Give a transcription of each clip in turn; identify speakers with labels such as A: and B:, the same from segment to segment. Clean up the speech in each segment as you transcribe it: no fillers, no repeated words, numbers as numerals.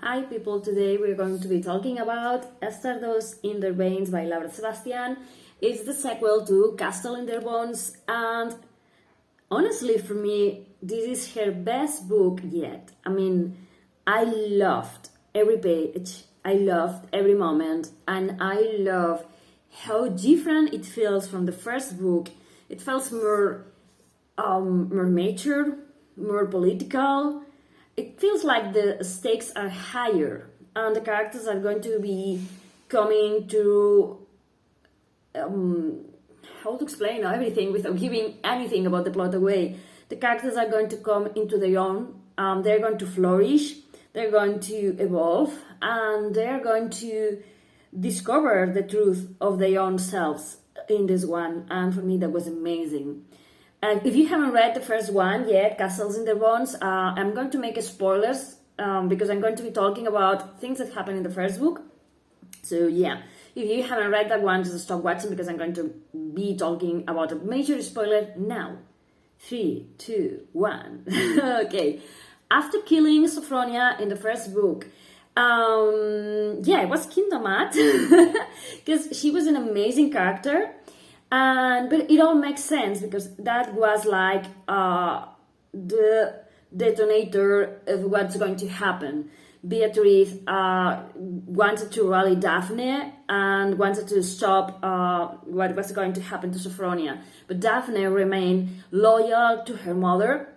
A: Hi people, today we're going to be talking about Stardust in Their Veins by Sebastian. It's the sequel to Castle in Their Bones, and honestly for me this is her best book yet. I mean, I loved every page, I loved every moment, and I love how different it feels from the first book. It feels more mature, more political. It feels like the stakes are higher and the characters are going to be coming to how to explain everything without giving anything about the plot away. The characters are going to come into their own. They're going to flourish, they're going to evolve, and they're going to discover the truth of their own selves in this one. And for me that was amazing. And if you haven't read the first one yet, Castles in the Bones, I'm going to make spoilers because I'm going to be talking about things that happen in the first book. So yeah, if you haven't read that one, just stop watching because I'm going to be talking about a major spoiler now. 3, 2, 1. Okay. After killing Sophronia in the first book, it was Kingdom Hearts because she was an amazing character. But it all makes sense because that was like the detonator of what's going to happen. Beatriz wanted to rally Daphne and wanted to stop what was going to happen to Sophronia. But Daphne remained loyal to her mother.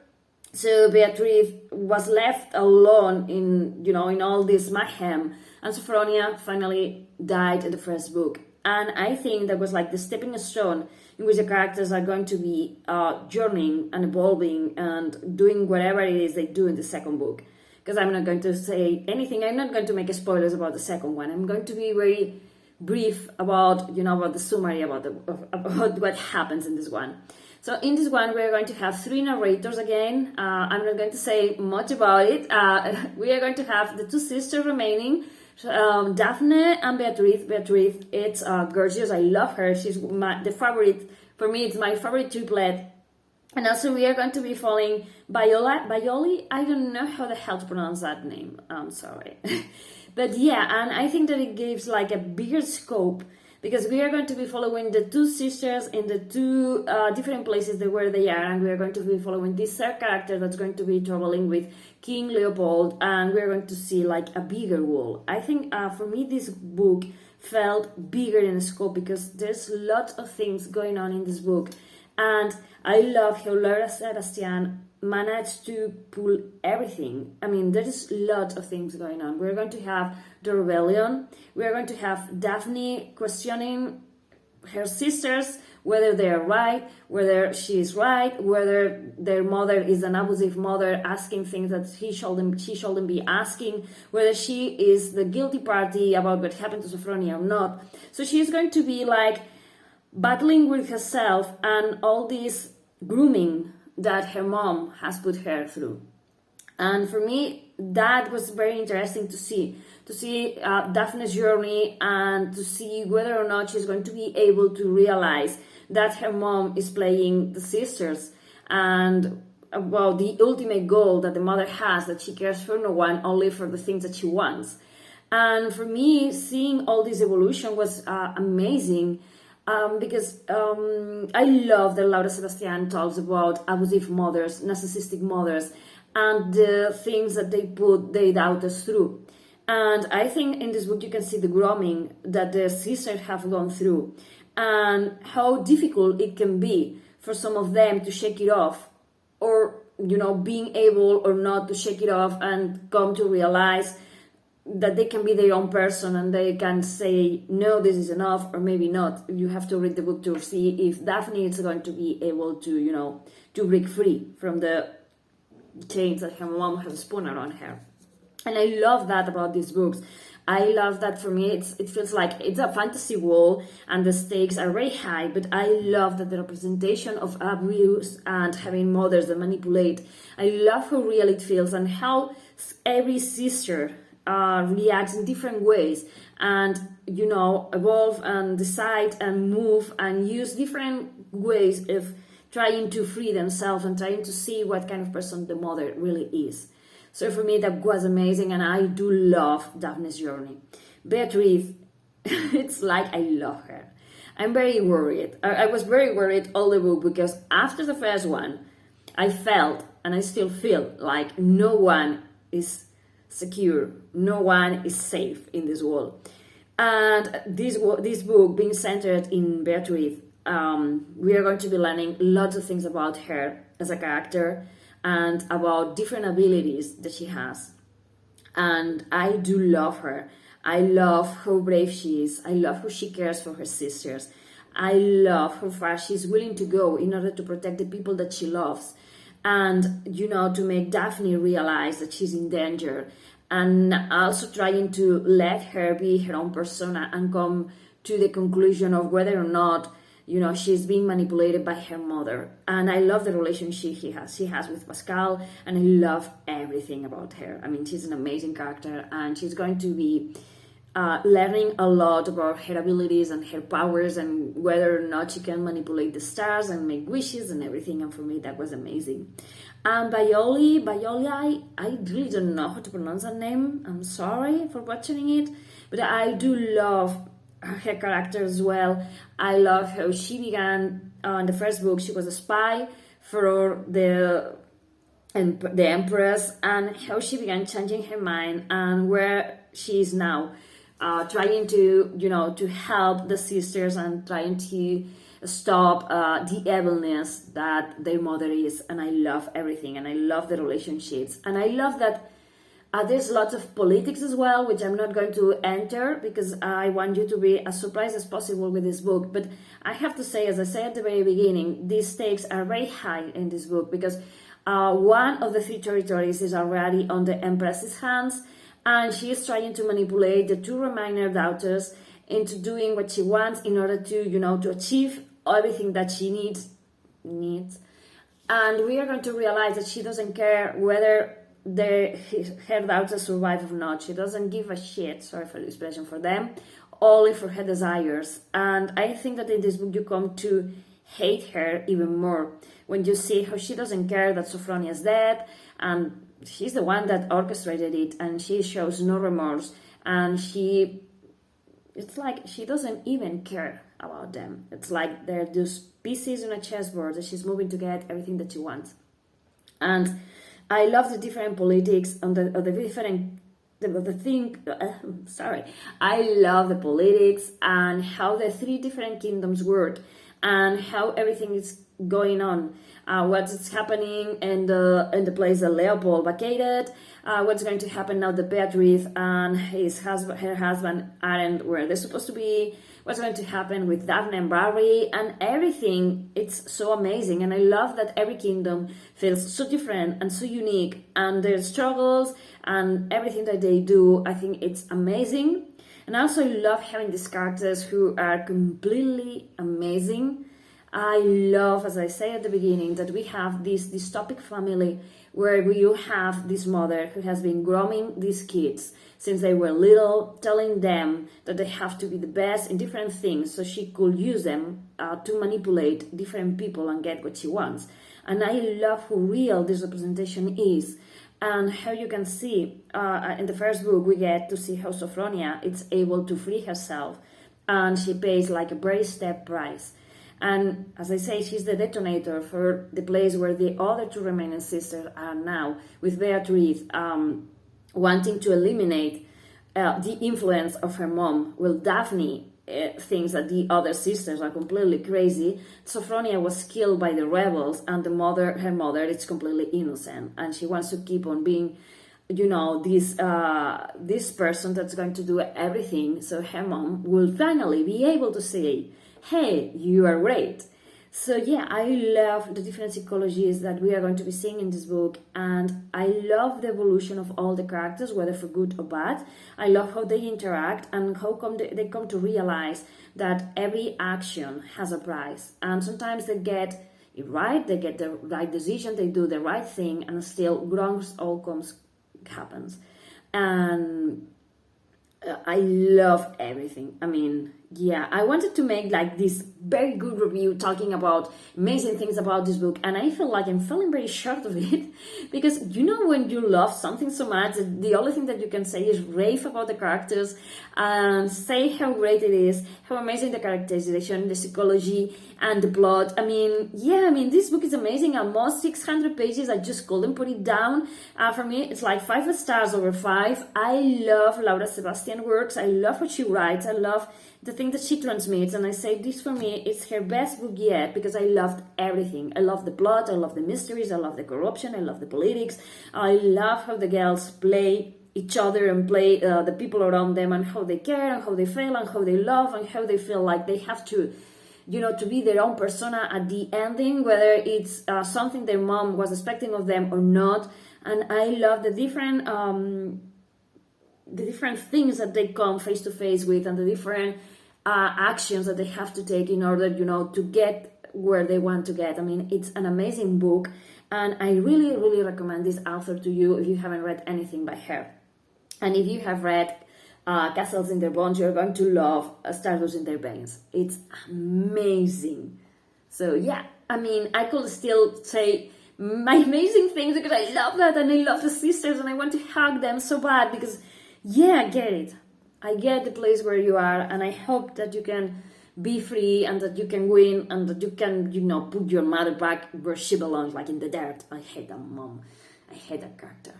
A: So Beatriz was left alone in all this mayhem. And Sophronia finally died in the first book. And I think that was like the stepping stone in which the characters are going to be journeying and evolving and doing whatever it is they do in the second book. Because I'm not going to say anything. I'm not going to make spoilers about the second one. I'm going to be very brief about the summary about what happens in this one. So in this one, we're going to have 3 narrators again. I'm not going to say much about it. We are going to have the 2 sisters remaining. Daphne and Beatriz. Beatriz, it's gorgeous. I love her. She's the favorite. For me, it's my favorite triplet. And also we are going to be following Baioli. I don't know how the hell to pronounce that name. I'm sorry. But yeah, and I think that it gives like a bigger scope because we are going to be following the 2 sisters in the 2 different places where they are, and we are going to be following this third character that's going to be traveling with King Leopold, and we're going to see like a bigger world. I think for me this book felt bigger in scope because there's lots of things going on in this book, and I love how Sebastian managed to pull everything. I mean, there is lots of things going on. We're going to have the rebellion. We're going to have Daphne questioning her sisters, whether they're right, whether she's right, whether their mother is an abusive mother asking things that she shouldn't be asking, whether she is the guilty party about what happened to Sophronia or not. So she's going to be like battling with herself and all this grooming that her mom has put her through. And for me, that was very interesting to see Daphne's journey and to see whether or not she's going to be able to realize that her mom is playing the sisters and about the ultimate goal that the mother has, that she cares for no one, only for the things that she wants. And for me, seeing all this evolution was amazing. Because I love that Sebastian talks about abusive mothers, narcissistic mothers, and the things that they put their daughters through. And I think in this book you can see the grooming that the sisters have gone through and how difficult it can be for some of them to shake it off, or being able or not to shake it off and come to realize that they can be their own person and they can say, no, this is enough, or maybe not. You have to read the book to see if Daphne is going to be able to, to break free from the chains that her mom has spun around her. And I love that about these books. I love that for me, it feels like it's a fantasy world and the stakes are very high, but I love that the representation of abuse and having mothers that manipulate. I love how real it feels and how every sister reacts in different ways and evolve and decide and move and use different ways of trying to free themselves and trying to see what kind of person the mother really is. So for me, that was amazing, and I do love Daphne's journey. Beatriz, it's like I love her. I'm very worried. I was very worried all the book, because after the first one, I felt, and I still feel, like no one is secure, no one is safe in this world. And this book being centered in Beatriz, we are going to be learning lots of things about her as a character and about different abilities that she has. And I do love her. I love how brave she is. I love how she cares for her sisters. I love how far she's willing to go in order to protect the people that she loves. And, to make Daphne realize that she's in danger. And also trying to let her be her own persona and come to the conclusion of whether or not, she's being manipulated by her mother. And I love the relationship she has with Pascal, and I love everything about her. I mean, she's an amazing character, and she's going to be learning a lot about her abilities and her powers, and whether or not she can manipulate the stars and make wishes and everything. And for me, that was amazing. And Baioli, I really don't know how to pronounce that name. I'm sorry for butchering it, but I do love her character as well. I love how she began in the first book. She was a spy for the Empress, and how she began changing her mind, and where she is now, trying to to help the sisters and trying to stop the evilness that their mother is. And I love everything, and I love the relationships, and I love that there's lots of politics as well, which I'm not going to enter, because I want you to be as surprised as possible with this book. But I have to say, as I said at the very beginning, these stakes are very high in this book, because one of the 3 territories is already on the Empress's hands, and she is trying to manipulate the 2 remaining daughters into doing what she wants in order to, to achieve everything that she needs. And we are going to realize that she doesn't care whether her daughters survive or not. She doesn't give a shit, sorry for the expression, for them, only for her desires. And I think that in this book you come to hate her even more when you see how she doesn't care that Sophronia is dead, and she's the one that orchestrated it, and she shows no remorse, and it's like she doesn't even care about them. It's like they're just pieces on a chessboard that she's moving to get everything that she wants. And I love the different politics on the different the thing. Sorry, I love the politics and how the 3 different kingdoms work, and how everything is going on. What's happening in the place that Leopold vacated. What's going to happen now that Beatriz and her husband aren't where they're supposed to be. What's going to happen with Daphne and Barry, and everything. It's so amazing, and I love that every kingdom feels so different and so unique, and their struggles and everything that they do. I think it's amazing. And also I love having these characters who are completely amazing. I love, as I say at the beginning, that we have this dystopic family where you have this mother who has been grooming these kids since they were little, telling them that they have to be the best in different things so she could use them to manipulate different people and get what she wants. And I love how real this representation is, and how you can see in the first book we get to see how Sophronia is able to free herself, and she pays like a very steep price. And as I say, she's the detonator for the place where the other 2 remaining sisters are now, with Beatriz wanting to eliminate the influence of her mom. Well, Daphne thinks that the other sisters are completely crazy. Sophronia was killed by the rebels, and her mother is completely innocent, and she wants to keep on being, this person that's going to do everything, so her mom will finally be able to say, hey, you are great. So yeah, I love the different psychologies that we are going to be seeing in this book, and I love the evolution of all the characters, whether for good or bad. I love how they interact, and how they come to realize that every action has a price, and sometimes they get it right, they get the right decision, they do the right thing, and still gross outcomes happens. And I love everything. I mean, yeah, I wanted to make like this very good review talking about amazing things about this book, and I feel like I'm falling very short of it because you know when you love something so much, the only thing that you can say is rave about the characters and say how great it is, how amazing the characterization, the psychology, and the plot. I mean, yeah, I mean, this book is amazing. Almost 600 pages. I just couldn't put it down. For me, it's like 5 stars over 5. I love Laura Sebastian works. I love what she writes. I love the thing that she transmits, and I say this for me is her best book yet because I loved everything. I love the plot, I love the mysteries, I love the corruption, I love the politics, I love how the girls play each other and play the people around them, and how they care and how they feel and how they love and how they feel like they have to, you know, to be their own persona at the ending, whether it's something their mom was expecting of them or not. And I love the different things that they come face to face with, and the different actions that they have to take in order, you know, to get where they want to get. I mean, it's an amazing book, and I really, really recommend this author to you if you haven't read anything by her. And if you have read Castles in Their Bones, you're going to love Stardust in Their Veins. It's amazing. So yeah, I mean, I could still say my amazing things because I love that, and I love the sisters, and I want to hug them so bad because, yeah, I get it. I get the place where you are, and I hope that you can be free and that you can win and that you can, you know, put your mother back where she belongs, like in the dirt. I hate that mom. I hate that character.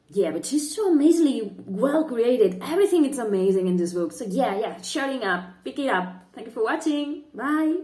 A: Yeah, but she's so amazingly well created. Everything is amazing in this book. So yeah, shutting up. Pick it up. Thank you for watching. Bye.